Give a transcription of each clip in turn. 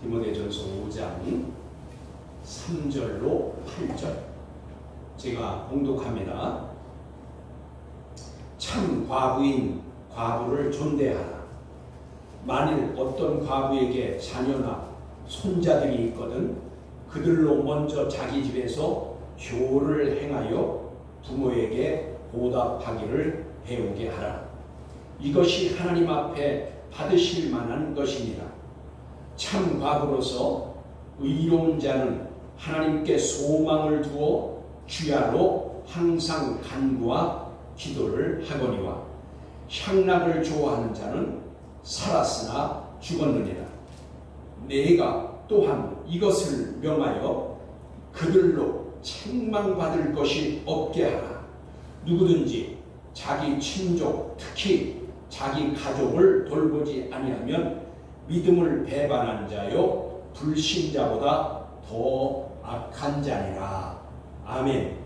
디모데전서 5장 3절로 8절 제가 봉독합니다. 참 과부인 과부를 존대하라. 만일 어떤 과부에게 자녀나 손자들이 있거든 그들로 먼저 자기 집에서 교를 행하여 부모에게 보답하기를 배우게 하라. 이것이 하나님 앞에 받으실 만한 것이니라. 참 과부로서 의로운 자는 하나님께 소망을 두어 주야로 항상 간구와 기도를 하거니와 향락을 좋아하는 자는 살았으나 죽었느니라. 내가 또한 이것을 명하여 그들로 책망받을 것이 없게 하라. 누구든지 자기 친족 특히 자기 가족을 돌보지 아니하면 믿음을 배반한 자요 불신자보다 더 악한 자니라. 아멘.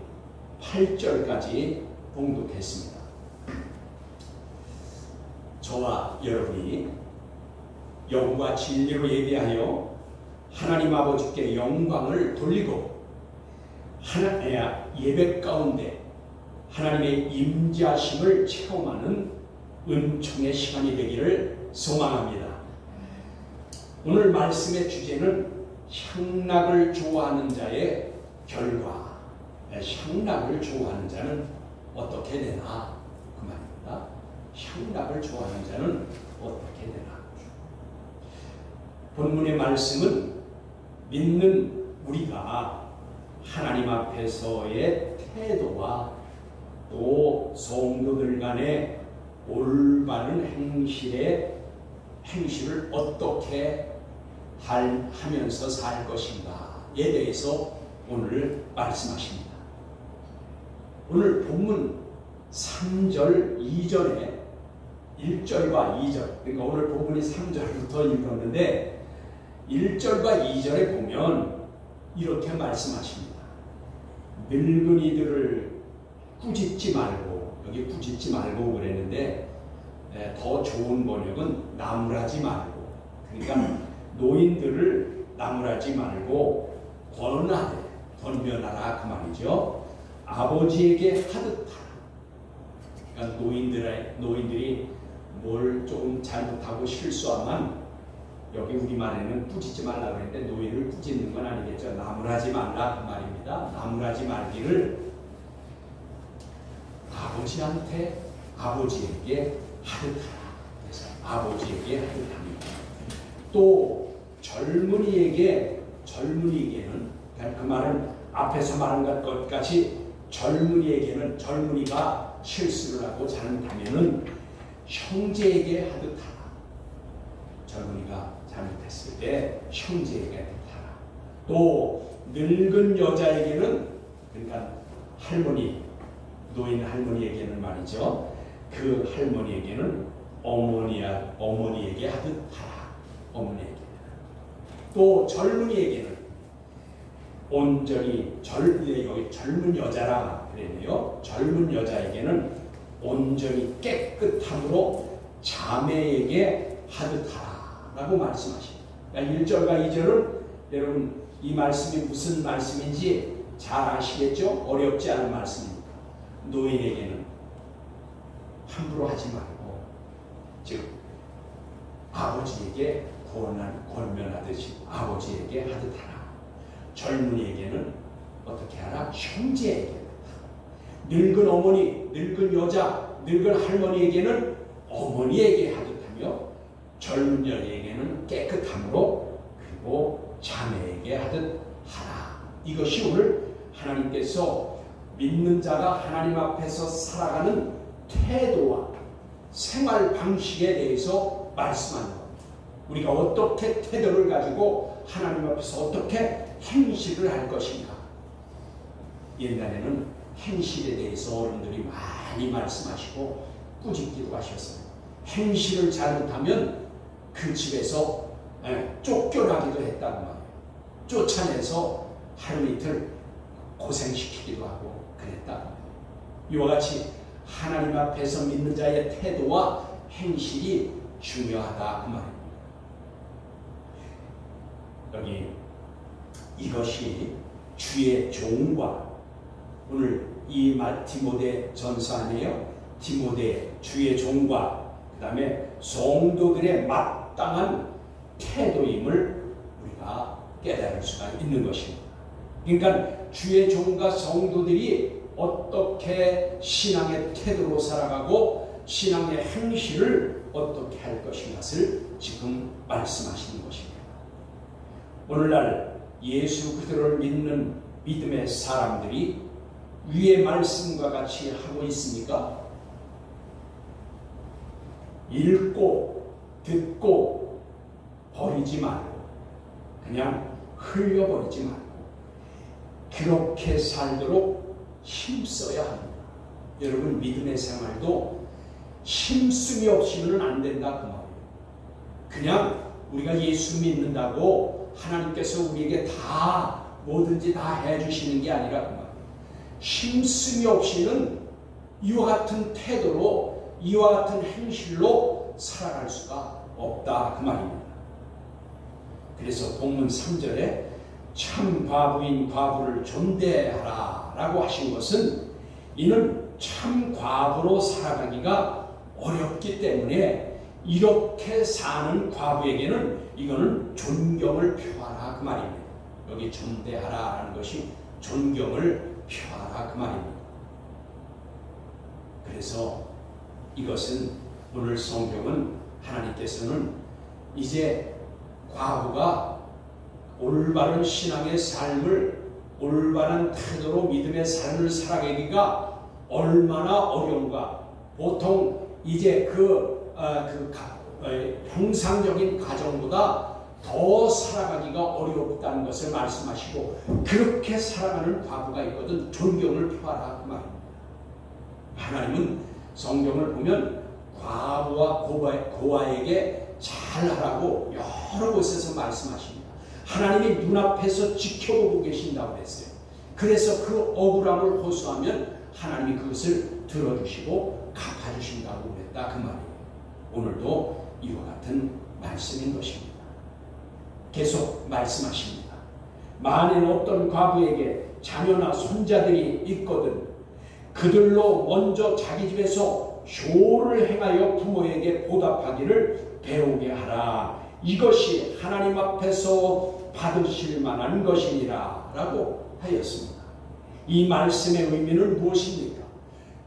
8절까지 봉독했습니다. 저와 여러분이 영과 진리로 예배하여 하나님 아버지께 영광을 돌리고 예배 가운데 하나님의 임재하심을 체험하는 은총의 시간이 되기를 소망합니다. 오늘 말씀의 주제는 향락을 좋아하는 자의 결과. 향락을 좋아하는 자는 어떻게 되나 그 말입니다. 향락을 좋아하는 자는 어떻게 되나. 본문의 말씀은 믿는 우리가 하나님 앞에서의 태도와 또 성도들 간의 올바른 행실을 어떻게 하면서 살 것인가에 대해서 오늘 말씀하십니다. 오늘 본문 3절, 2절에 1절과 2절, 그러니까 오늘 본문이 3절부터 읽었는데 1절과 2절에 보면 이렇게 말씀하십니다. 늙은이들을 꾸짖지 말고, 여기 꾸짖지 말고 그랬는데 더 좋은 번역은 나무라지 말고, 그러니까 노인들을 나무라지 말고 권면하라 그 말이죠. 아버지에게 하듯 하라. 그러니까 노인들이 뭘 조금 잘못하고 실수하면 여기 우리말에는 꾸짖지 말라 그랬는데 노인을 꾸짖는 건 아니겠죠. 나무라지 말라 그 말입니다. 나무라지 말기를 아버지에게 하듯 하라. 그래서 아버지에게 하듯 합니다. 또 젊은이에게는 그 말은 앞에서 말한 것 같이 젊은이가 실수를 하고 잘못하면은 형제에게 하듯 하라. 젊은이가 잘못했을 때 형제에게 하듯 하라. 또 늙은 여자에게는, 그러니까 노인 할머니에게는 말이죠. 그 할머니에게는 어머니에게 하듯 하라. 어머니에게. 또 젊은이에게는 온전히 여기 젊은 여자라 그랬네요. 젊은 여자에게는 온전히 깨끗함으로 자매에게 하듯 하라고 말씀하십니다. 그러니까 1절과 2절은 여러분 이 말씀이 무슨 말씀인지 잘 아시겠죠? 어렵지 않은 말씀입니다. 노인에게는 함부로 하지 말고, 즉 아버지에게 권면하듯이 아버지에게 하듯 하라. 젊은이에게는 어떻게 하라? 형제에게. 늙은 어머니, 늙은 여자, 늙은 할머니에게는 어머니에게 하듯 하며 젊은 여자에게는 깨끗함으로 그리고 자매에게 하듯 하라. 이것이 오늘 하나님께서 믿는 자가 하나님 앞에서 살아가는 태도와 생활 방식에 대해서 말씀하는 겁니다. 우리가 어떻게 태도를 가지고 하나님 앞에서 어떻게 행실을 할 것인가. 옛날에는 행실에 대해서 어른들이 많이 말씀하시고 꾸짖기도 하셨어요. 행실을 잘못하면 그 집에서 쫓겨나기도 했다고 말이에요. 쫓아내서 하루 이틀 고생시키기도 하고 그랬다고 말이에요. 이와 같이 하나님 앞에서 믿는 자의 태도와 행실이 중요하다 그 말입니다. 여기 이것이 주의 종과 오늘 이 디모데 전서 아니에요? 디모데 주의 종과 그 다음에 성도들의 마땅한 태도임을 우리가 깨달을 수가 있는 것입니다. 그러니까 주의 종과 성도들이 어떻게 신앙의 태도로 살아가고 신앙의 행실을 어떻게 할 것인가를 지금 말씀하시는 것입니다. 오늘날 예수 그리스도를 믿는 믿음의 사람들이 위의 말씀과 같이 하고 있습니까? 읽고 듣고 버리지 말고 그냥 흘려버리지 말고 그렇게 살도록 힘써야 합니다. 여러분 믿음의 생활도 힘쓰기 없이는 안 된다 그 말이에요. 그냥 우리가 예수 믿는다고 하나님께서 우리에게 다 뭐든지 다 해주시는 게 아니라 그 말이에요. 힘쓰기 없이는 이와 같은 태도로 이와 같은 행실로 살아갈 수가 없다 그 말입니다. 그래서 본문 3절에 참 과부인 과부를 존대하라 라고 하신 것은 이는 참 과부로 살아가기가 어렵기 때문에 이렇게 사는 과부에게는 이거는 존경을 표하라 그 말입니다. 여기 존대하라 라는 것이 존경을 표하라 그 말입니다. 그래서 이것은 오늘 성경은 하나님께서는 이제 과부가 올바른 신앙의 삶을 올바른 태도로 믿음의 삶을 살아가기가 얼마나 어려운가. 보통 이제 형상적인 가정보다 더 살아가기가 어렵다는 것을 말씀하시고 그렇게 살아가는 과부가 있거든 존경을 표하라 그 말입니다. 하나님은 성경을 보면 과부와 고아에게 잘하라고 여러 곳에서 말씀하십니다. 하나님이 눈앞에서 지켜보고 계신다고 했어요. 그래서 그 억울함을 호소하면 하나님이 그것을 들어주시고 갚아주신다고 그랬다 그 말이에요. 오늘도 이와 같은 말씀인 것입니다. 계속 말씀하십니다. 만일 어떤 과부에게 자녀나 손자들이 있거든 그들로 먼저 자기 집에서 효를 행하여 부모에게 보답하기를 배우게 하라. 이것이 하나님 앞에서 받으실 만한 것이니라 라고 하였습니다. 이 말씀의 의미는 무엇입니까?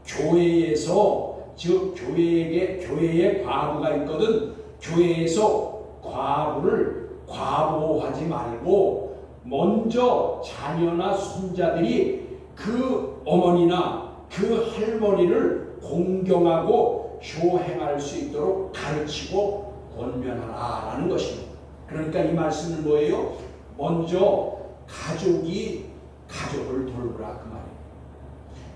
교회에서 즉 교회에 과부가 있거든 교회에서 과부를 과보하지 말고 먼저 자녀나 손자들이 그 어머니나 그 할머니를 공경하고 효행할 수 있도록 가르치고 권면하라 라는 것입니다. 그러니까 이 말씀은 뭐예요? 먼저 가족이 가족을 돌보라 그 말이에요.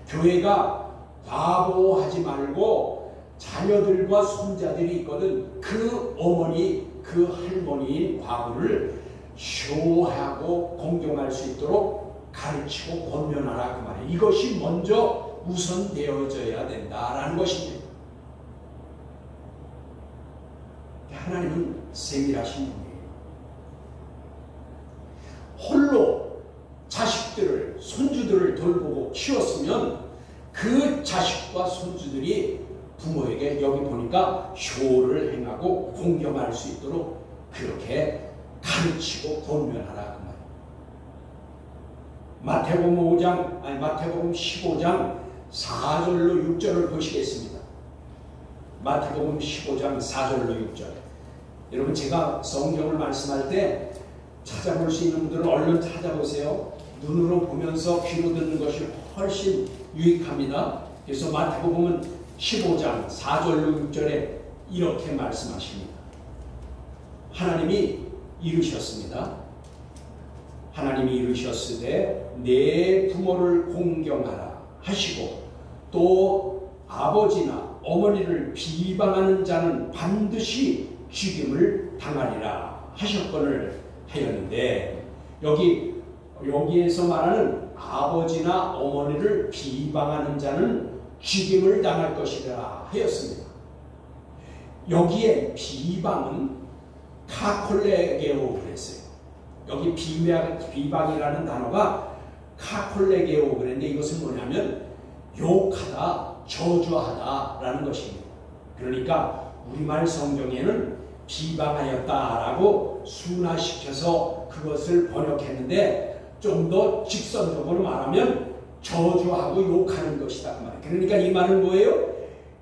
교회가 과보하지 말고 자녀들과 손자들이 있거든 그 어머니 그 할머니인 과부를 효하고 공경할 수 있도록 가르치고 권면하라 그 말이에요. 이것이 먼저 우선되어져야 된다라는 것입니다. 하나님은 세밀하신 분이에요. 홀로 자식들을 손주들을 돌보고 키웠으면 그 자식과 손주들이 부모에게 여기 보니까 효를 행하고 공경할 수 있도록 그렇게 가르치고 권면하라 그 말이에요. 마태복음 15장 4절로 6절을 보시겠습니다. 마태복음 15장 4절로 6절. 여러분 제가 성경을 말씀할 때 찾아볼 수 있는 분들은 얼른 찾아보세요. 눈으로 보면서 귀로 듣는 것이 훨씬 유익합니다. 그래서 마태복음은 15장 4절로 6절에 이렇게 말씀하십니다. 하나님이 이르셨습니다. 하나님이 이르셨으되 내 부모를 공경하라 하시고 또 아버지나 어머니를 비방하는 자는 반드시 죽임을 당하리라 하셨거늘 하였는데 여기에서 말하는 아버지나 어머니를 비방하는 자는 죽임을 당할 것이라 하였습니다. 여기에 비방은 카콜레게오 그랬어요. 여기 비방이라는 단어가 카콜레게오 그랬는데 이것은 뭐냐면 욕하다, 저주하다라는 것입니다. 그러니까 우리말 성경에는 비방하였다라고 순화시켜서 그것을 번역했는데 좀 더 직선적으로 말하면 저주하고 욕하는 것이다 그 말이에요. 그러니까 이 말은 뭐예요?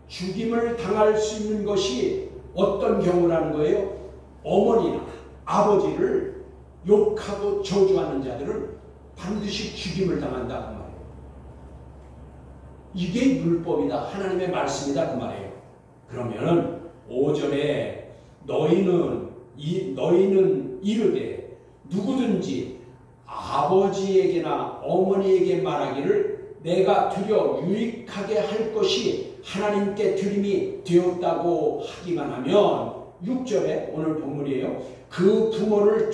죽임을 당할 수 있는 것이 어떤 경우라는 거예요? 어머니나 아버지를 욕하고 저주하는 자들은 반드시 죽임을 당한다 그 말이에요. 이게 율법이다, 하나님의 말씀이다 그 말이에요. 그러면은 5절에 너희는 이르되 누구든지 아버지에게나 어머니에게 말하기를 내가 드려 유익하게 할 것이 하나님께 드림이 되었다고 하기만 하면 6절에 오늘 본문이에요. 그 부모를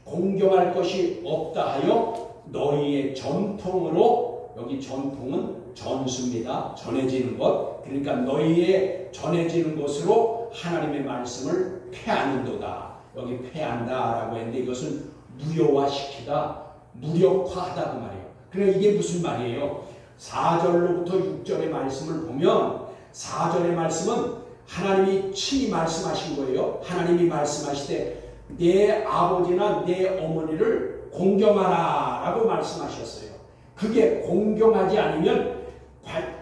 공경할 것이 없다 하여 너희의 전통으로, 여기 전통은 전수입니다. 전해지는 것. 그러니까 너희의 전해지는 것으로 하나님의 말씀을 폐하는도다. 여기 폐한다라고 했는데 이것은 무효화시키다, 무력화하다 그 말이에요. 그러니까 이게 무슨 말이에요? 4절로부터 6절의 말씀을 보면 4절의 말씀은 하나님이 친히 말씀하신 거예요. 하나님이 말씀하시되 내 아버지나 내 어머니를 공경하라 라고 말씀하셨어요. 그게 공경하지 않으면,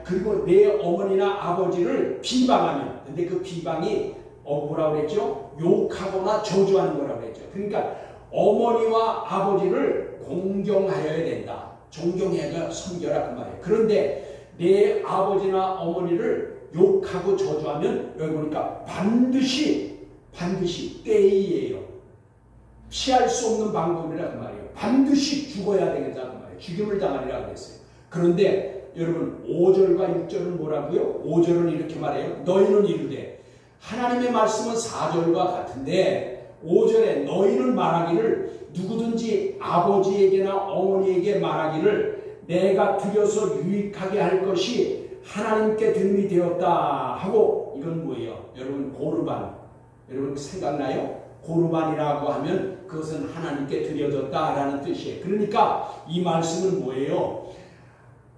그리고 내 어머니나 아버지를 비방하면, 근데 그 비방이 뭐라고 그랬죠? 욕하거나 저주하는 거라고 그랬죠. 그러니까 어머니와 아버지를 공경하여야 된다. 존경해야 섬겨라 그 말이에요. 그런데 내 아버지나 어머니를 욕하고 저주하면 여기 보니까 반드시 떼이예요. 피할 수 없는 방법이라 그 말이에요. 반드시 죽어야 되겠다 그 말이에요. 죽임을 당하리라 그랬어요. 그런데 여러분 5절과 6절은 뭐라고요? 5절은 이렇게 말해요. 너희는 이르되, 하나님의 말씀은 4절과 같은데 5절에 너희는 말하기를 누구든지 아버지에게나 어머니에게 말하기를 내가 드려서 유익하게 할 것이 하나님께 드림이 되었다 하고, 이건 뭐예요? 여러분 고르반, 여러분 생각나요? 고르반이라고 하면 그것은 하나님께 드려졌다라는 뜻이에요. 그러니까 이 말씀은 뭐예요?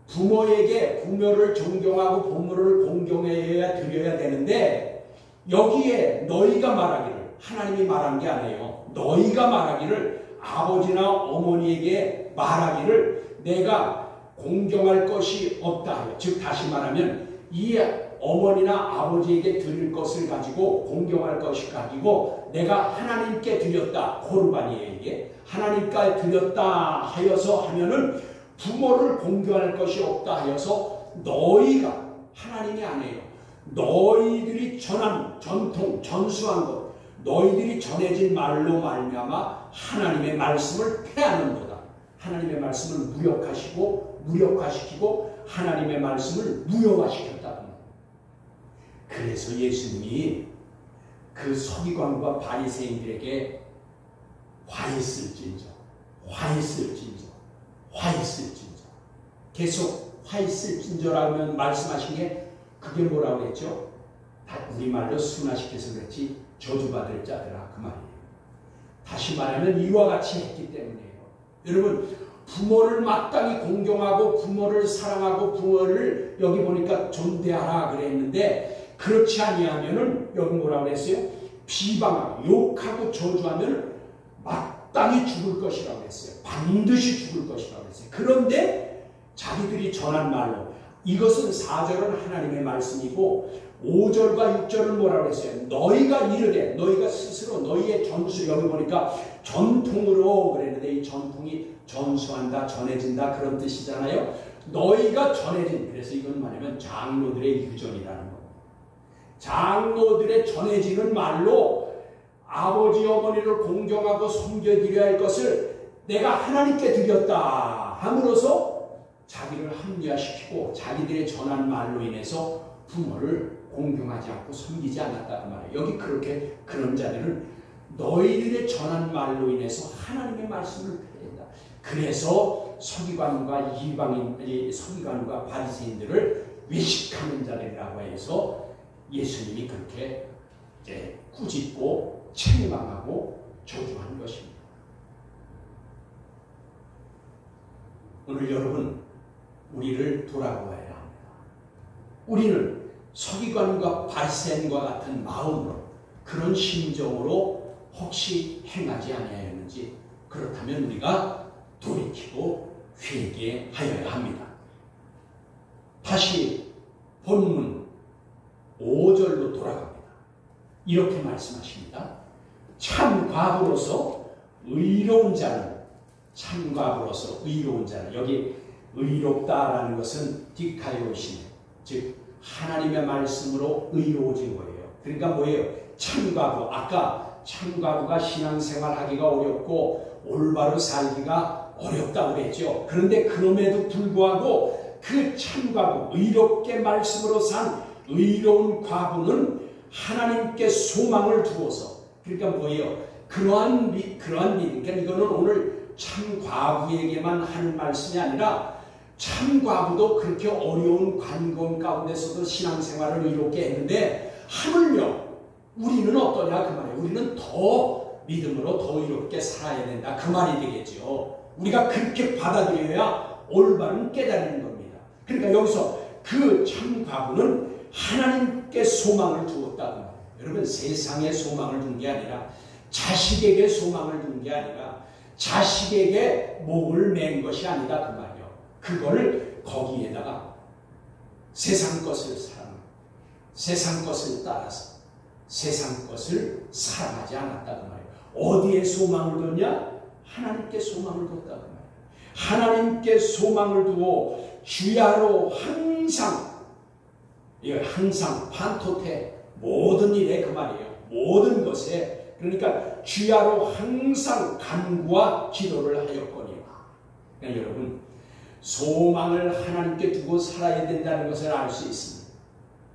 부모를 존경하고 부모를 공경해야 드려야 되는데, 여기에 너희가 말하기를, 하나님이 말한 게 아니에요. 너희가 말하기를, 아버지나 어머니에게 말하기를 내가 공경할 것이 없다 하여, 즉 다시 말하면 이 어머니나 아버지에게 드릴 것을 가지고 공경할 것을 가지고 내가 하나님께 드렸다. 고르반이에요. 이게 하나님께 드렸다 하여서 하면은 부모를 공경할 것이 없다 하여서 너희가, 하나님이 아니에요. 너희들이 전한 전통, 전수한 것, 너희들이 전해진 말로 말미암아 하나님의 말씀을 폐하는도다. 하나님의 말씀을 무력화시키고 하나님의 말씀을 무효화시켰다. 그래서 예수님이 그 서기관과 바리새인들에게 화있을진저 계속 화있을진저라면 말씀하신 게 그게 뭐라고 했죠? 다 우리말로 순화시켜서 그랬지 저주받을 자들아 그 말이에요. 다시 말하면 이와 같이 했기 때문이에요. 여러분 부모를 마땅히 공경하고 부모를 사랑하고 부모를 여기 보니까 존대하라 그랬는데, 그렇지 아니하면은 여기 뭐라고 했어요? 비방하고 욕하고 저주하면 마땅히 죽을 것이라고 했어요. 반드시 죽을 것이라고 했어요. 그런데 자기들이 전한 말로, 이것은 4절은 하나님의 말씀이고 5절과 6절은 뭐라고 했어요? 너희가 이르되, 너희가 스스로 너희의 전수, 여기 보니까 전통으로 그랬는데 이 전통이 전수한다, 전해진다 그런 뜻이잖아요. 너희가 전해진, 그래서 이건 뭐냐면 장로들의 유전이라는 겁니다. 장로들의 전해지는 말로 아버지 어머니를 공경하고 섬겨드려야 할 것을 내가 하나님께 드렸다 함으로써 자기를 합리화시키고 자기들의 전한 말로 인해서 부모를 공경하지 않고 섬기지 않았다는 말이에요. 여기 그렇게 그런 자들은 너희들의 전한 말로 인해서 하나님의 말씀을 폐한다. 그래서 서기관과 서기관과 바리새인들을 외식하는 자들이라고 해서 예수님이 그렇게 꾸짖고 책망하고 저주한 것입니다. 오늘 여러분 우리를 돌아보아야 합니다. 우리는 서기관과 바리새인과 같은 마음으로 그런 심정으로 혹시 행하지 아니하였는지 그렇다면 우리가 돌이키고 회개하여야 합니다. 다시 본문 5절로 돌아갑니다. 이렇게 말씀하십니다. 참 과부로서 의로운 자는 여기 의롭다라는 것은 디카이오시네, 즉 하나님의 말씀으로 의로워진 거예요. 그러니까 뭐예요? 참과부. 아까 참과부가 신앙생활 하기가 어렵고 올바로 살기가 어렵다고 그랬죠. 그런데 그럼에도 불구하고 그 참과부, 의롭게 말씀으로 산 의로운 과부는 하나님께 소망을 두어서, 그러니까 뭐예요? 그러한 믿음. 그러니까 이거는 오늘 참과부에게만 하는 말씀이 아니라 참과부도 그렇게 어려운 관공 가운데서도 신앙생활을 의롭게 했는데 하물며 우리는 어떠냐 그 말이에요. 우리는 더 믿음으로 더 의롭게 살아야 된다 그 말이 되겠죠. 우리가 그렇게 받아들여야 올바른 깨달는 겁니다. 그러니까 여기서 그 참과부는 하나님께 소망을 두었다고 말해요. 여러분 세상에 소망을 둔 게 아니라 자식에게 소망을 둔 게 아니라 자식에게 목을 맨 것이 아니다 그 말이에요. 그걸 거기에다가 세상 것을 사랑하고 세상 것을 따라서 세상 것을 사랑하지 않았다 그 말이에요. 어디에 소망을 뒀냐? 하나님께 소망을 뒀다 그 말이에요. 하나님께 소망을 두고 주야로 항상 판토테 모든 일에 그 말이에요. 모든 것에 그러니까 주야로 항상 간구와 기도를 하였거니와. 그러니까 여러분 소망을 하나님께 두고 살아야 된다는 것을 알 수 있습니다.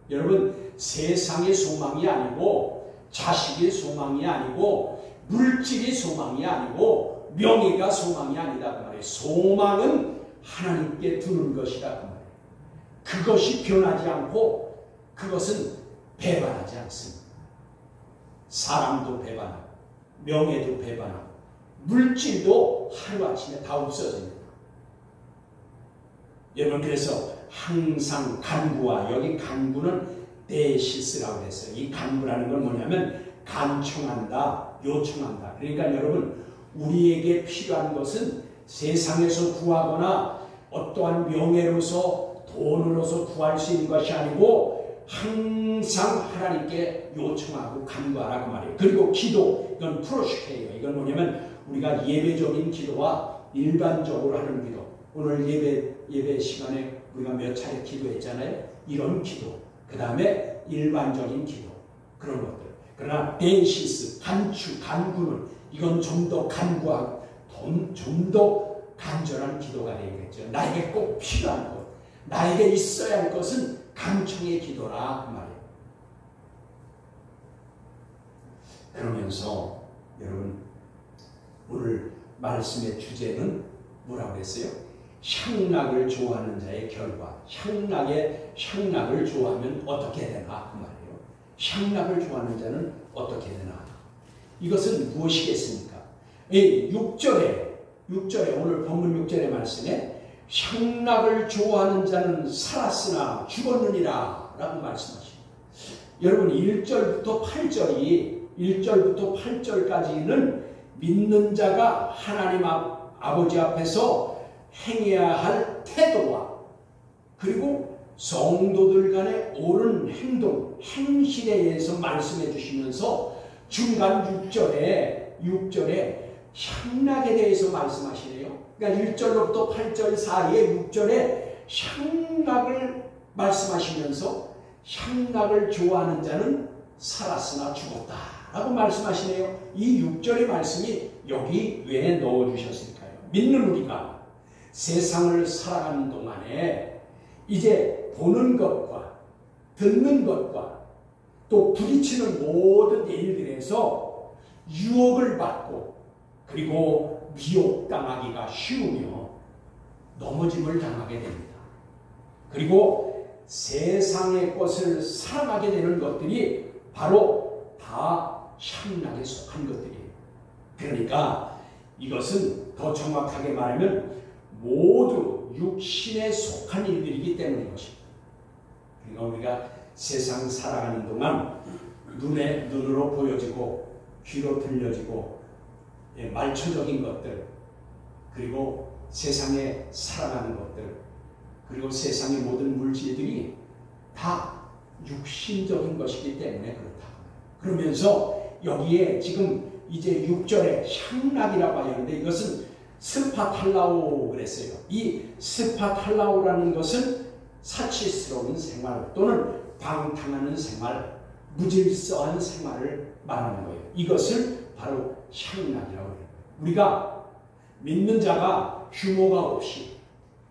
여러분 세상의 소망이 아니고 자식의 소망이 아니고 물질이 소망이 아니고 명예가 소망이 아니다 그 말이에요. 소망은 하나님께 두는 것이다 그 말이에요. 그것이 변하지 않고 그것은 배반하지 않습니다. 사람도 배반하고 명예도 배반하고 물질도 하루아침에 다 없어집니다. 여러분 그래서 항상 간구와 여기 간구는 데시스라고 했어요. 이 간구라는 건 뭐냐면 간청한다, 요청한다. 그러니까 여러분 우리에게 필요한 것은 세상에서 구하거나 어떠한 명예로서 돈으로서 구할 수 있는 것이 아니고 항상 하나님께 요청하고 간구하라 그 말이에요. 그리고 기도, 이건 프로시케예요. 이건 뭐냐면 우리가 예배적인 기도와 일반적으로 하는 기도. 오늘 예배 시간에 우리가 몇 차례 기도했잖아요. 이런 기도. 그 다음에 일반적인 기도. 그런 것들. 그러나 데시스, 간구는 이건 좀 더 간구하고 좀 더 간절한 기도가 되겠죠. 나에게 꼭 필요한 것, 나에게 있어야 할 것은 간청의 기도라 그 말이에요. 그러면서 여러분 오늘 말씀의 주제는 뭐라고 했어요? 향락을 좋아하는 자의 결과. 향락을 좋아하면 어떻게 되나 그 말이에요. 향락을 좋아하는 자는 어떻게 되나. 이것은 무엇이겠습니까? 6절에 오늘 본문 6절의 말씀에 향락을 좋아하는 자는 살았으나 죽었느니라 라고 말씀하십니다. 여러분 1절부터 8절까지는 믿는 자가 하나님 아버지 앞에서 행해야 할 태도와 그리고 성도들 간의 옳은 행동, 행실에 대해서 말씀해 주시면서 중간 6절에 향락에 대해서 말씀하시네요. 그러니까 1절로부터 8절 사이에 6절에 향락을 말씀하시면서 향락을 좋아하는 자는 살았으나 죽었다 라고 말씀하시네요. 이 6절의 말씀이 여기 왜 넣어주셨을까요? 믿는 우리가 세상을 살아가는 동안에 이제 보는 것과 듣는 것과 또 부딪히는 모든 일들에서 유혹을 받고 그리고 미혹당하기가 쉬우며 넘어짐을 당하게 됩니다. 그리고 세상의 것을 사랑하게 되는 것들이 바로 다 향락에 속한 것들이에요. 그러니까 이것은 더 정확하게 말하면 모두 육신에 속한 일들이기 때문인 것입니다. 그러니까 우리가 세상 살아가는 동안 눈으로 보여지고 귀로 들려지고 말초적인 것들, 그리고 세상에 살아가는 것들, 그리고 세상의 모든 물질들이 다 육신적인 것이기 때문에 그렇다. 그러면서 여기에 지금 이제 6절에 향락이라고 하는데 이것은 스파탈라오 그랬어요. 이 스파탈라오라는 것은 사치스러운 생활 또는 방탕하는 생활, 무질서한 생활을 말하는 거예요. 이것을 바로 향락이라고 해요. 우리가 믿는 자가 규모가 없이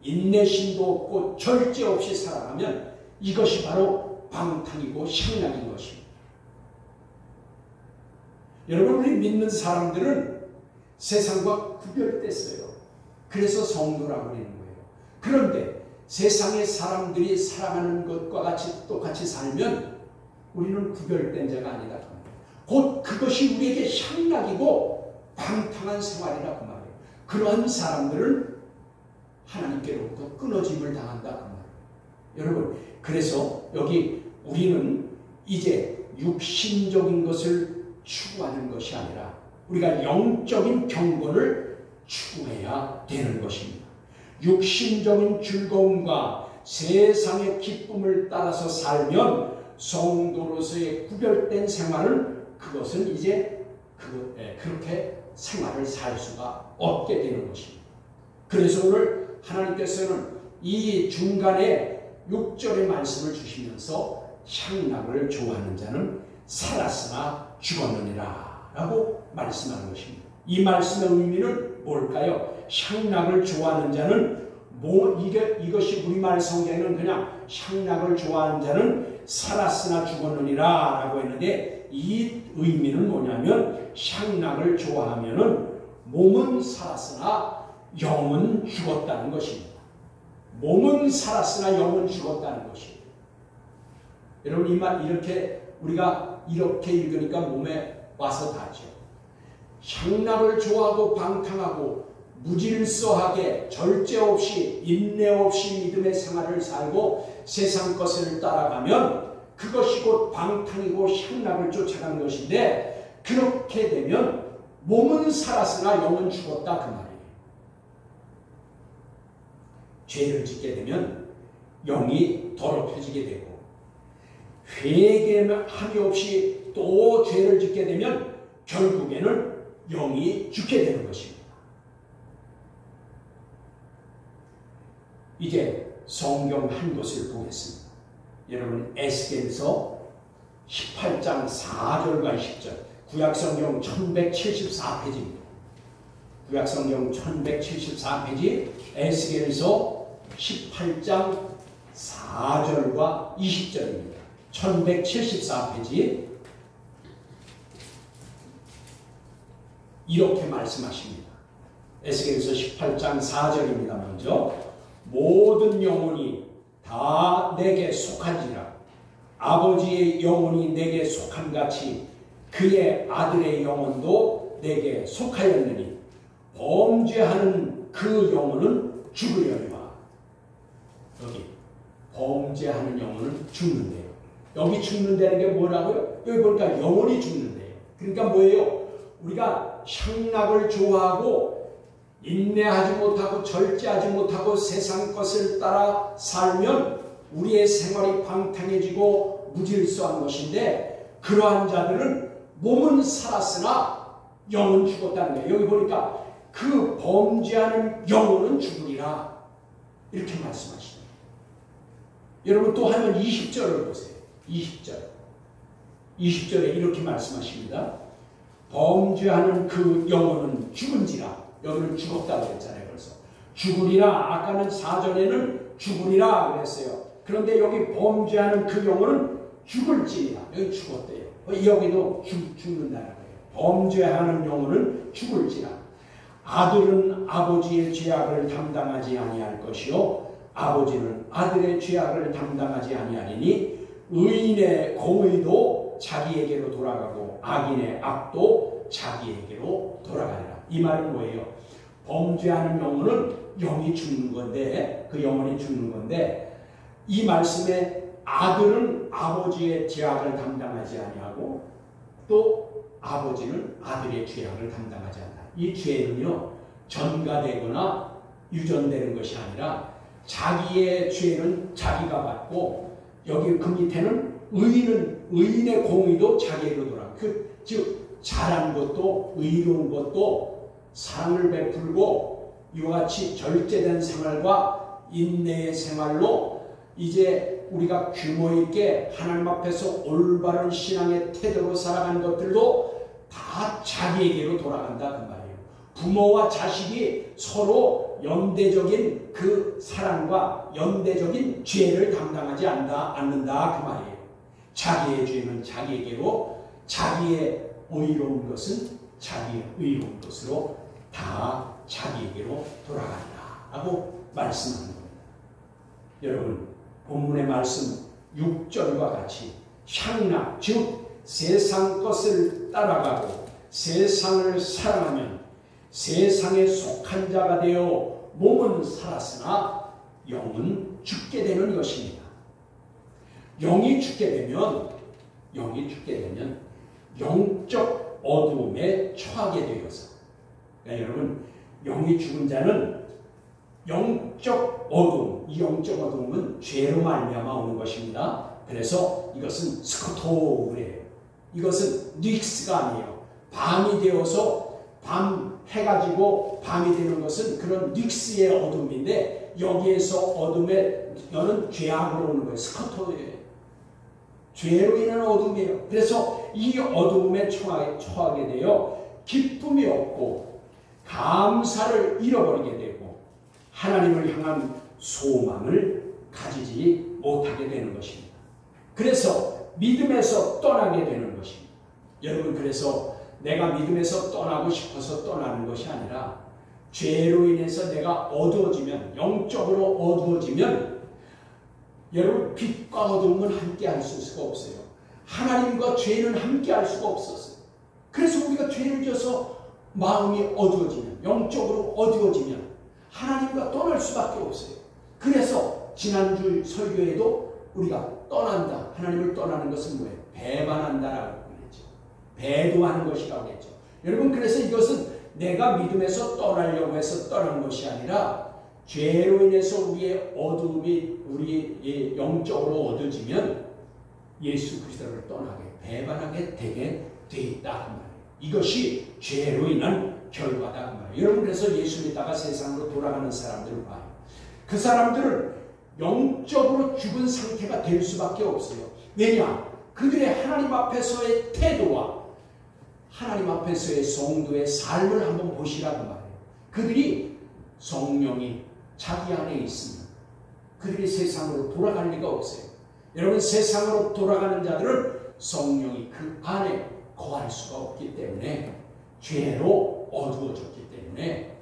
인내심도 없고 절제 없이 살아가면 이것이 바로 방탕이고 향락인 것입니다. 여러분, 우리 믿는 사람들은 세상과 구별됐어요. 그래서 성도라고 하는 거예요. 그런데 세상의 사람들이 살아가는 것과 같이 똑같이 살면 우리는 구별된 자가 아니다. 곧 그것이 우리에게 향락이고 방탕한 생활이라 그 말이에요. 그러한 사람들은 하나님께로부터 끊어짐을 당한다 그 말이에요. 여러분, 그래서 여기 우리는 이제 육신적인 것을 추구하는 것이 아니라 우리가 영적인 경건을 추구해야 되는 것입니다. 육신적인 즐거움과 세상의 기쁨을 따라서 살면 성도로서의 구별된 생활은 그것은 이제 그렇게 생활을 살 수가 없게 되는 것입니다. 그래서 오늘 하나님께서는 이 중간에 6절의 말씀을 주시면서 향락을 좋아하는 자는 살았으나 죽었느니라 라고 말씀하는 것입니다. 이 말씀의 의미는 뭘까요? 향락을 좋아하는 자는 이것이 우리말 성경에는 그냥 향락을 좋아하는 자는 살았으나 죽었느니라 라고 했는데 이 의미는 뭐냐면 향락을 좋아하면은 몸은 살았으나 영은 죽었다는 것입니다. 몸은 살았으나 영은 죽었다는 것입니다. 여러분, 이 말 우리가 이렇게 읽으니까 몸에 와서 닿죠. 향락을 좋아하고 방탕하고 무질서하게 절제 없이 인내 없이 믿음의 생활을 살고 세상 것을 따라가면 그것이 곧 방탕이고 향락을 쫓아가는 것인데, 그렇게 되면 몸은 살았으나 영은 죽었다 그 말이에요. 죄를 짓게 되면 영이 더럽혀지게 되고 회개함이 없이 또 죄를 짓게 되면 결국에는 영이 죽게 되는 것입니다. 이제 성경 한 곳을 보겠습니다. 여러분, 에스겔서 18장 4절과 10절, 구약성경 1174페이지입니다. 구약성경 1174페이지 에스겔서 18장 4절과 20절입니다. 1174페이지 이렇게 말씀하십니다. 에스겔서 18장 4절입니다. 먼저 모든 영혼이 다 내게 속한지라 아버지의 영혼이 내게 속함같이 그의 아들의 영혼도 내게 속하였느니 범죄하는 그 영혼은 죽으려니와. 여기 범죄하는 영혼은 죽는데요. 여기 죽는다는 게 뭐라고요? 여기 보니까 영혼이 죽는데요. 그러니까 뭐예요? 우리가 향락을 좋아하고 인내하지 못하고 절제하지 못하고 세상 것을 따라 살면 우리의 생활이 방탕해지고 무질서한 것인데, 그러한 자들은 몸은 살았으나 영은 죽었다는 거예요. 여기 보니까 그 범죄하는 영혼은 죽으리라 이렇게 말씀하십니다. 여러분, 또 하면 20절을 보세요. 20절에 이렇게 말씀하십니다. 범죄하는 그 영혼은 죽은지라. 여기는 죽었다고 했잖아요. 벌써 죽으리라. 아까는 4절에는 죽으리라 그랬어요. 그런데 여기 범죄하는 그 영혼은 죽을지니라. 여기 죽었대요. 여기도 죽는다는 거예요. 범죄하는 영혼은 죽을지라. 아들은 아버지의 죄악을 담당하지 아니할 것이요 아버지는 아들의 죄악을 담당하지 아니하리니 의인의 공의도 자기에게로 돌아가고 악인의 악도 자기에게로 돌아가리라. 이 말은 뭐예요? 범죄하는 영혼은 영이 죽는 건데, 그 영혼이 죽는 건데, 이 말씀에 아들은 아버지의 죄악을 담당하지 아니하고 또 아버지는 아들의 죄악을 담당하지 않는다. 이 죄는요, 전가되거나 유전되는 것이 아니라 자기의 죄는 자기가 받고, 여기 그 밑에는 의인의 공의도 자기에게로 돌아. 즉 잘한 것도 의로운 것도 사랑을 베풀고 이와 같이 절제된 생활과 인내의 생활로 이제 우리가 규모 있게 하나님 앞에서 올바른 신앙의 태도로 살아가는 것들도 다 자기에게로 돌아간다 그 말이에요. 부모와 자식이 서로 연대적인 그 사랑과 연대적인 죄를 담당하지 않는다 그 말이에요. 자기의 죄는 자기에게로, 자기의 의로운 것은 자기의 의로운 것으로 다 자기에게로 돌아간다 라고 말씀하는 겁니다. 여러분, 본문의 말씀 6절과 같이 향락, 즉 세상 것을 따라가고 세상을 사랑하면 세상에 속한 자가 되어 몸은 살았으나 영은 죽게 되는 것입니다. 영이 죽게 되면 영적 어두움에 처하게 되어서, 그러니까 여러분, 영이 죽은 자는 영적 어두움, 이 영적 어두움은 죄로 말미암아 오는 것입니다. 그래서 이것은 스코토그래요. 이것은 닉스가 아니에요. 밤이 되어서 밤 해가지고 밤이 되는 것은 그런 닉스의 어둠인데, 여기에서 어둠에 여는 죄악으로 오는 거예요. 스코토예요. 죄로 인한 어둠이에요. 그래서 이 어둠에 처하게 되어 기쁨이 없고 감사를 잃어버리게 되고 하나님을 향한 소망을 가지지 못하게 되는 것입니다. 그래서 믿음에서 떠나게 되는 것입니다. 여러분, 그래서 내가 믿음에서 떠나고 싶어서 떠나는 것이 아니라 죄로 인해서 내가 어두워지면, 영적으로 어두워지면, 여러분, 빛과 어둠은 함께 할 수가 없어요. 하나님과 죄는 함께 할 수가 없었어요. 그래서 우리가 죄를 지어서 마음이 어두워지면, 영적으로 어두워지면 하나님과 떠날 수밖에 없어요. 그래서 지난주 설교에도 우리가 떠난다, 하나님을 떠나는 것은 뭐예요? 배반한다라고 그랬죠. 배도하는 것이라고 했죠. 여러분, 그래서 이것은 내가 믿음에서 떠나려고 해서 떠난 것이 아니라 죄로 인해서 우리의 어두움이 우리 영적으로 어두워지면 예수 그리스도를 떠나게, 배반하게 되게 돼 있다 그 말이에요. 이것이 죄로 인한 결과다 그 말이에요. 여러분, 그래서 예수 믿다가 세상으로 돌아가는 사람들을 봐요. 그 사람들은 영적으로 죽은 상태가 될 수밖에 없어요. 왜냐? 그들의 하나님 앞에서의 태도와 하나님 앞에서의 성도의 삶을 한번 보시라고 말해요. 그들이 성령이 자기 안에 있으면 그들이 세상으로 돌아갈 리가 없어요. 여러분, 세상으로 돌아가는 자들은 성령이 그 안에 거할 수가 없기 때문에, 죄로 어두워졌기 때문에,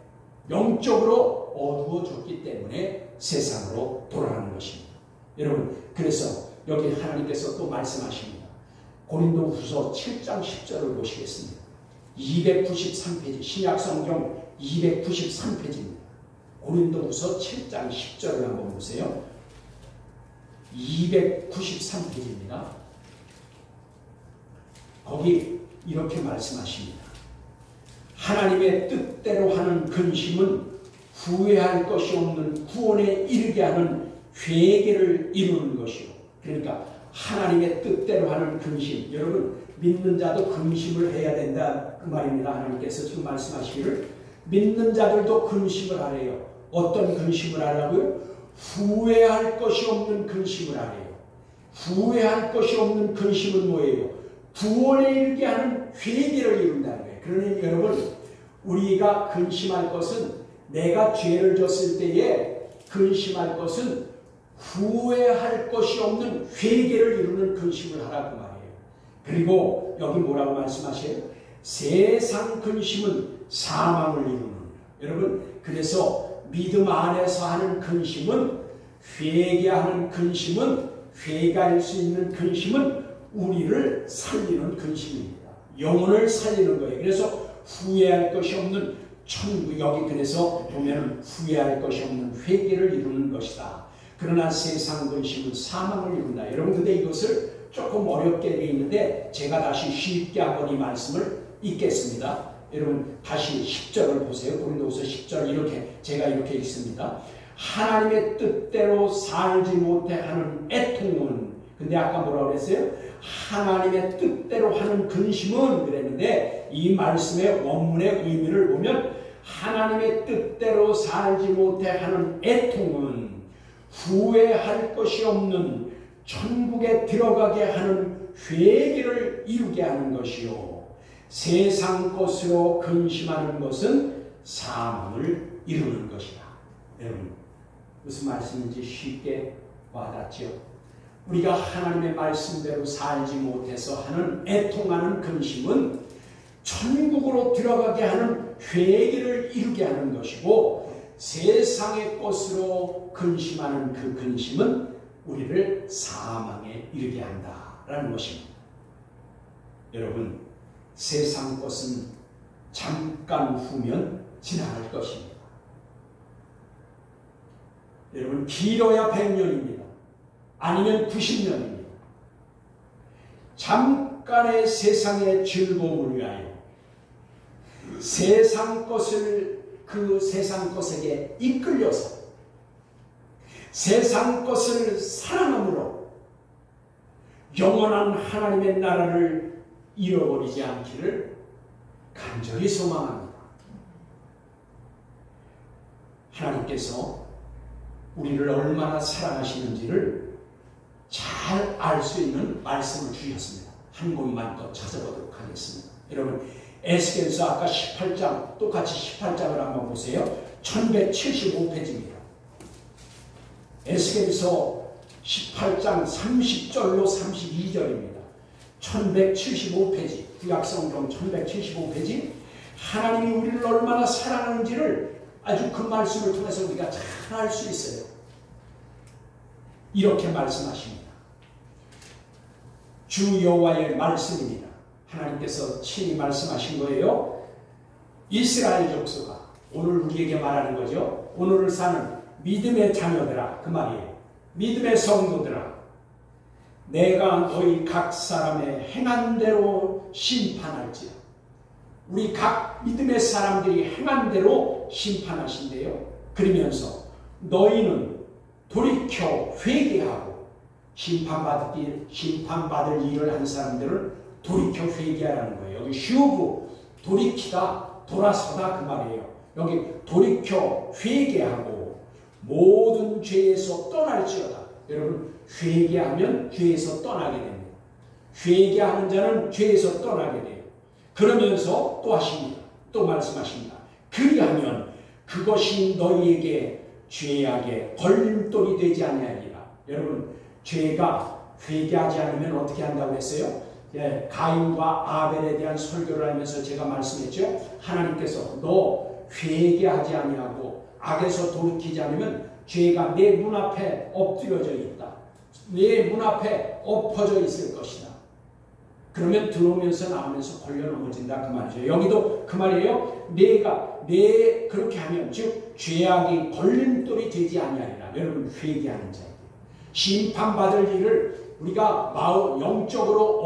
영적으로 어두워졌기 때문에 세상으로 돌아가는 것입니다. 여러분, 그래서 여기 하나님께서 또 말씀하십니다. 고린도후서 7장 10절을 보시겠습니다. 293페이지, 신약성경 293페이지입니다. 고린도후서 7장 10절을 한번 보세요. 293페이지입니다. 거기 이렇게 말씀하십니다. 하나님의 뜻대로 하는 근심은 후회할 것이 없는 구원에 이르게 하는 회개를 이루는 것이요. 그러니까 하나님의 뜻대로 하는 근심, 여러분, 믿는 자도 근심을 해야 된다 그 말입니다. 하나님께서 지금 말씀하시기를 믿는 자들도 근심을 하래요. 어떤 근심을 하라고요? 후회할 것이 없는 근심을 하래요. 후회할 것이 없는 근심은 뭐예요? 구원에 이르게 하는 회개를 이룬다는 거예요. 그러니 여러분, 우리가 근심할 것은, 내가 죄를 졌을 때에 근심할 것은 후회할 것이 없는 회개를 이루는 근심을 하라고 말해요. 그리고 여기 뭐라고 말씀하셔요? 세상 근심은 사망을 이루는. 여러분, 그래서 믿음 안에서 하는 근심은, 회개하는 근심은, 회개할 수 있는 근심은 우리를 살리는 근심입니다. 영혼을 살리는 거예요. 그래서 후회할 것이 없는 천국, 여기 그래서 보면 후회할 것이 없는 회개를 이루는 것이다. 그러나 세상 근심은 사망을 이룬다. 여러분 근데 이것을 조금 어렵게 되어 있는데 제가 다시 쉽게 한번 이 말씀을 읽겠습니다. 여러분 다시 10절을 보세요. 고린도후서 10절 이렇게 제가 이렇게 읽습니다. 하나님의 뜻대로 살지 못해 하는 애통은, 근데 아까 뭐라고 그랬어요? 하나님의 뜻대로 하는 근심은 그랬는데 이 말씀의 원문의 의미를 보면 하나님의 뜻대로 살지 못해 하는 애통은 후회할 것이 없는 천국에 들어가게 하는 회개를 이루게 하는 것이요 세상 것으로 근심하는 것은 사망을 이루는 것이다. 여러분 무슨 말씀인지 쉽게 와닿죠? 우리가 하나님의 말씀대로 살지 못해서 하는 애통하는 근심은 천국으로 들어가게 하는 회개를 이루게 하는 것이고 세상의 것으로 근심하는 그 근심은 우리를 사망에 이르게 한다라는 것입니다. 여러분 세상 것은 잠깐 후면 지나갈 것입니다. 여러분 길어야 100년입니다. 아니면 90년입니다. 잠깐의 세상의 즐거움을 위하여 세상 것을 그 세상 것에게 이끌려서 세상 것을 사랑함으로 영원한 하나님의 나라를 잃어버리지 않기를 간절히 소망합니다. 하나님께서 우리를 얼마나 사랑하시는지를 잘 알 수 있는 말씀을 주셨습니다. 한 곳만 더 찾아보도록 하겠습니다. 여러분 에스겔서 아까 18장 똑같이 18장을 한번 보세요. 1175페이지입니다. 에스겔서 18장 30절로 32절입니다. 1175페이지 구약성경 1175페이지 하나님이 우리를 얼마나 사랑하는지를 아주 그 말씀을 통해서 우리가 잘 알 수 있어요. 이렇게 말씀하십니다. 주 여호와의 말씀입니다. 하나님께서 친히 말씀하신 거예요. 이스라엘 족속아, 오늘 우리에게 말하는 거죠. 오늘을 사는 믿음의 자녀들아, 그 말이에요. 믿음의 성도들아, 내가 너희 각 사람의 행한 대로 심판할지라. 우리 각 믿음의 사람들이 행한 대로 심판하신대요. 그러면서 너희는 돌이켜 회개하고 심판받을 일을 한 사람들은 돌이켜 회개하라는 거예요. 여기 휴브, 돌이키다, 돌아서다 그 말이에요. 여기 돌이켜 회개하고 모든 죄에서 떠날지어다. 여러분 회개하면 죄에서 떠나게 됩니다. 회개하는 자는 죄에서 떠나게 돼요. 그러면서 또 하십니다. 또 말씀하십니다. 그리하면 그것이 너희에게 죄악의 걸림돌이 되지 아니하리라. 여러분 죄가 회개하지 않으면 어떻게 한다고 했어요? 예, 가인과 아벨에 대한 설교를 하면서 제가 말씀했죠. 하나님께서 너 회개하지 아니하고 악에서 돌이키지 않으면 죄가 내 문 앞에 엎드려져 있다. 내 문 앞에 엎어져 있을 것이다. 그러면 들어오면서 나오면서 걸려 넘어진다 그 말이죠. 여기도 그 말이에요. 내 그렇게 하면 즉 죄악이 걸림돌이 되지 아니하리라. 여러분 회개하는 자에게 심판받을 일을 우리가 영적으로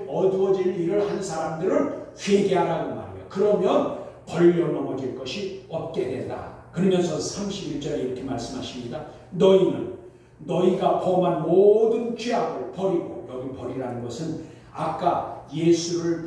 어두워질 일을 한 사람들은 회개하라고 말이에요. 그러면 걸려 넘어질 것이 없게 된다. 그러면서 31절에 이렇게 말씀하십니다. 너희는 너희가 범한 모든 죄악을 버리고, 여기 버리라는 것은 아까 예수를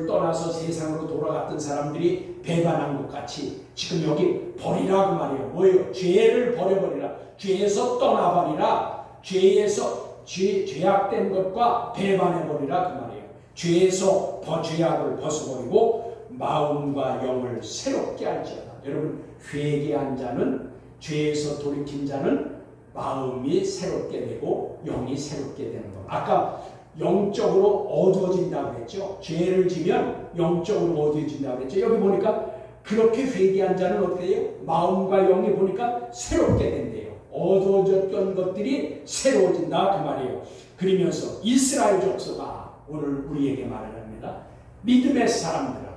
떠나서 세상으로 돌아갔던 사람들이 배반한 것 같이 지금 여기 버리라고 말이에요. 뭐예요? 죄를 버려버리라. 죄에서 떠나버리라. 죄악된 것과 배반해버리라 그 말이에요. 죄에서 죄악을 벗어버리고 마음과 영을 새롭게 할지어다. 여러분 회개한 자는, 죄에서 돌이킨 자는 마음이 새롭게 되고 영이 새롭게 되는 것. 아까 영적으로 어두워진다고 했죠. 죄를 지면 영적으로 어두워진다고 했죠. 여기 보니까 그렇게 회개한 자는 어떻게 해요? 마음과 영이 보니까 새롭게 된대요. 어두워졌던 것들이 새로워진다 그 말이에요. 그러면서 이스라엘 족속아, 오늘 우리에게 말을 합니다. 믿음의 사람들아,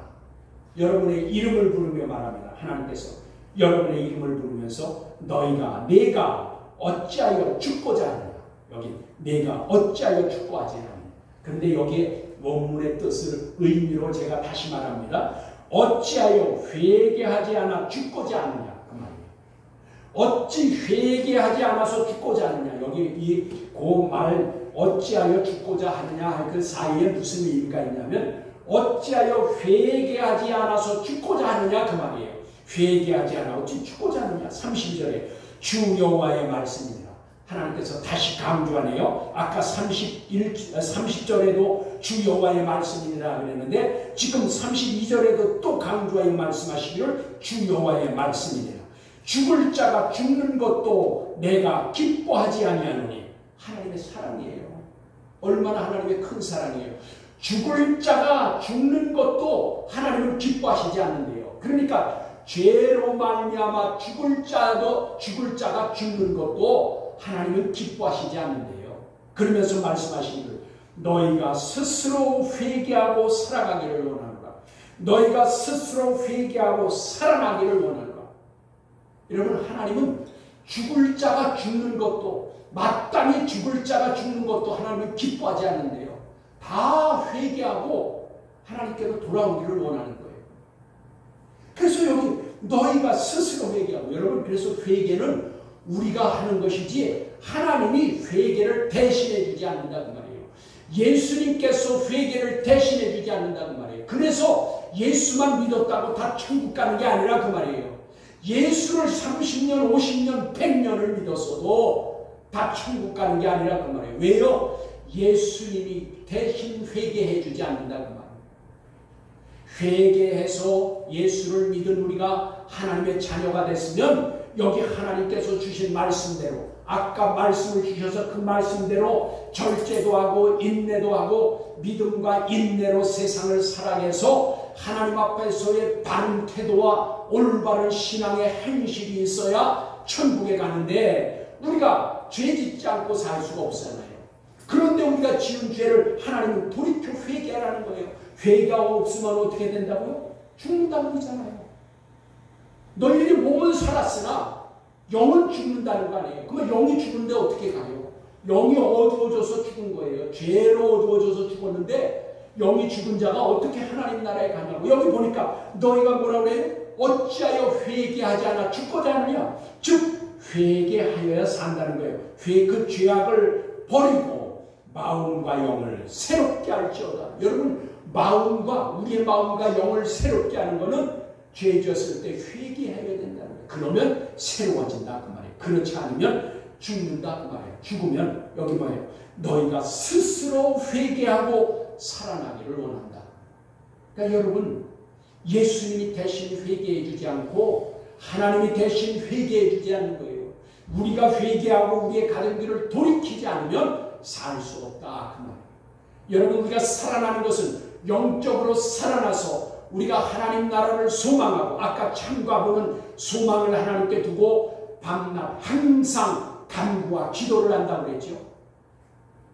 여러분의 이름을 부르며 말합니다. 하나님께서 여러분의 이름을 부르면서 내가 어찌하여 죽고자 하느냐. 여기 내가 어찌하여 죽고 하지 않느냐. 그런데 여기에 원문의 뜻을 의미로 제가 다시 말합니다. 어찌하여 회개하지 않아 죽고자 하느냐. 그 말이에요. 어찌 회개하지 않아서 죽고자 하느냐. 여기 그 말 어찌하여 죽고자 하느냐 그 사이에 무슨 의미가 있냐면 어찌하여 회개하지 않아서 죽고자 하느냐 그 말이에요. 회개하지 않아 어찌 죽고자 하느냐. 32절에 주 여호와의 말씀입니다. 하나님께서 다시 강조하네요. 아까 30절에도 주 여호와의 말씀이라 그랬는데 지금 32절에도 또 강조하여 말씀하시기를 주 여호와의 말씀이래요. 죽을 자가 죽는 것도 내가 기뻐하지 아니하노니. 하나님의 사랑이에요. 얼마나 하나님의 큰 사랑이에요. 죽을 자가 죽는 것도 하나님은 기뻐하시지 않는데요. 그러니까 죄로 말미암아 죽을 자가 죽는 것도 하나님은 기뻐하시지 않는데요. 그러면서 말씀하시기를 너희가 스스로 회개하고 살아가기를 원하노라. 너희가 스스로 회개하고 살아나기를 원하노라. 여러분, 하나님은 죽을 자가 죽는 것도, 마땅히 죽을 자가 죽는 것도 하나님은 기뻐하지 않는데요. 다 회개하고 하나님께로 돌아오기를 원하는 거예요. 그래서 여기 너희가 스스로 회개하고, 여러분, 그래서 회개는 우리가 하는 것이지 하나님이 회개를 대신해 주지 않는다 그 말이에요. 예수님께서 회개를 대신해 주지 않는다 그 말이에요. 그래서 예수만 믿었다고 다 천국 가는 게 아니라 그 말이에요. 예수를 30년, 50년, 100년을 믿었어도 다 천국 가는 게 아니라 그 말이에요. 왜요? 예수님이 대신 회개해 주지 않는다 그 말이에요. 회개해서 예수를 믿은 우리가 하나님의 자녀가 됐으면 여기 하나님께서 주신 말씀대로, 아까 말씀을 주셔서 그 말씀대로 절제도 하고 인내도 하고 믿음과 인내로 세상을 살아내서 하나님 앞에서의 바른 태도와 올바른 신앙의 행실이 있어야 천국에 가는데 우리가 죄 짓지 않고 살 수가 없잖아요. 그런데 우리가 지은 죄를 하나님은 돌이켜 회개하라는 거예요. 회개가 없으면 어떻게 된다고요? 죽는다는 거잖아요. 너희들이 몸은 살았으나 영은 죽는다는 거 아니에요. 그러면 영이 죽는데 어떻게 가요? 영이 어두워져서 죽은 거예요. 죄로 어두워져서 죽었는데 영이 죽은 자가 어떻게 하나님 나라에 가냐고. 여기 보니까 너희가 뭐라고 그래요? 어찌하여 회개하지 않아 죽고자 하느냐. 즉 회개하여야 산다는 거예요. 그 죄악을 버리고 마음과 영을 새롭게 할지어다. 여러분, 마음과 우리의 마음과 영을 새롭게 하는 것은 죄 지었을 때 회개해야 된다는 거예요. 그러면 새로워진다 그 말이에요. 그렇지 않으면 죽는다 그 말이에요. 죽으면 여기 뭐예요? 너희가 스스로 회개하고 살아나기를 원한다. 그러니까 여러분, 예수님이 대신 회개해 주지 않고 하나님이 대신 회개해 주지 않는 거예요. 우리가 회개하고 우리의 가는 길을 돌이키지 않으면 살 수 없다 그 말이에요. 여러분, 우리가 살아나는 것은 영적으로 살아나서 우리가 하나님 나라를 소망하고, 아까 창과부는 소망을 하나님께 두고 밤낮 항상 간구와 기도를 한다고 그랬죠.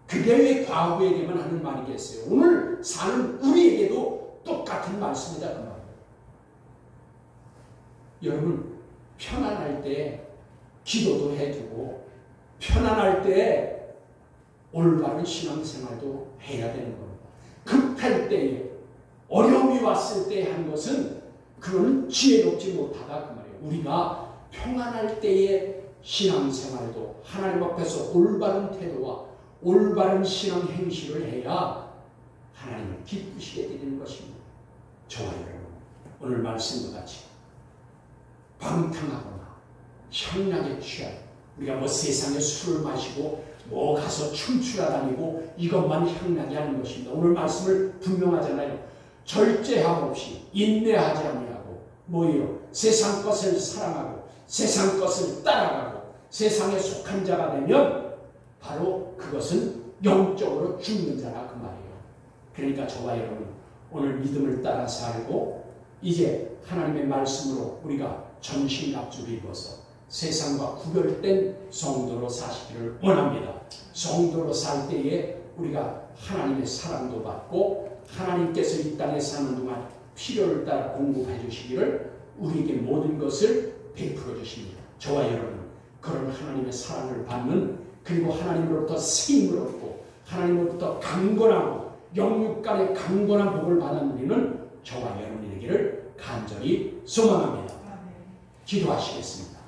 그게 왜 과부에게만 하는 말이겠어요? 오늘 사는 우리에게도 똑같은 말씀이다 그 말이에요. 여러분, 편안할 때 기도도 해두고 편안할 때 올바른 신앙생활도 해야 되는 겁니다. 급할 때에, 어려움이 왔을 때 한 것은 그건 지혜롭지 못하다 그 말이에요. 우리가 평안할 때의 신앙생활도 하나님 앞에서 올바른 태도와 올바른 신앙 행실을 해야 하나님을 기쁘시게 되는 것입니다. 저와 여러분, 오늘 말씀과 같이 방탕하거나 향락에 취한, 우리가 뭐 세상에 술을 마시고 뭐 가서 춤추러 다니고 이것만 향락이 하는 것입니다. 오늘 말씀을 분명하잖아요. 절제함 없이 인내하지 아니하고 뭐예요? 세상 것을 사랑하고 세상 것을 따라가고 세상에 속한 자가 되면 바로 그것은 영적으로 죽는 자라 그 말이에요. 그러니까 저와 여러분, 오늘 믿음을 따라 살고 이제 하나님의 말씀으로 우리가 전신갑주를 입어서 세상과 구별된 성도로 사시기를 원합니다. 성도로 살 때에 우리가 하나님의 사랑도 받고 하나님께서 이 땅에 사는 동안 필요를 따라 공급해 주시기를 우리에게 모든 것을 베풀어 주십니다. 저와 여러분 그런 하나님의 사랑을 받는 그리고 하나님으로부터 쓰임을 얻고 하나님으로부터 강건하고 영육 간의 강건한 복을 받아들이는 저와 여러분이 되기를 간절히 소망합니다. 기도하시겠습니다.